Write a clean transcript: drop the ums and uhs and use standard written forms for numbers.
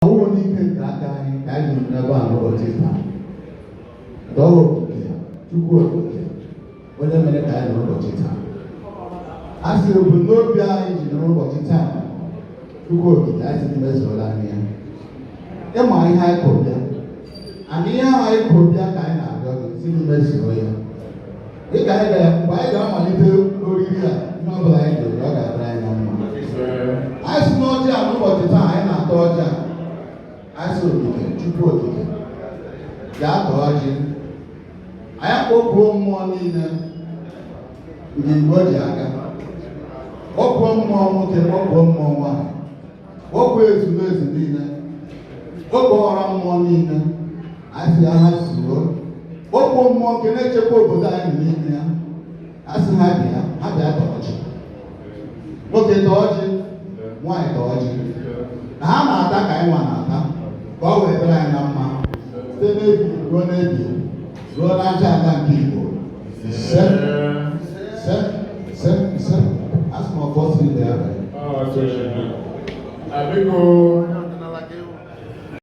only can that guy, I don't know about it. Dog, too good. Whether many guys know about it. I said, will not be in the room about it. Too good, that's the best of Lania. Am I high coder? And here I could be a kind of dog, see the best of you. If I had why don't I little Korea, not like the dog I try no more. I small jam about the time I thought that. I saw you, too good. That dodging. I have one morning in Bojaga. What one more can walk one more one. What way to listen dinner? What go around morning? I see I have to work. What one more can I check over that in India? I see happy dodging. What they dodging? Why dodging? How not that I want to go with Brian Amma. They may be running. Roll out and people. Seven. That's my boss in there. Oh, so I think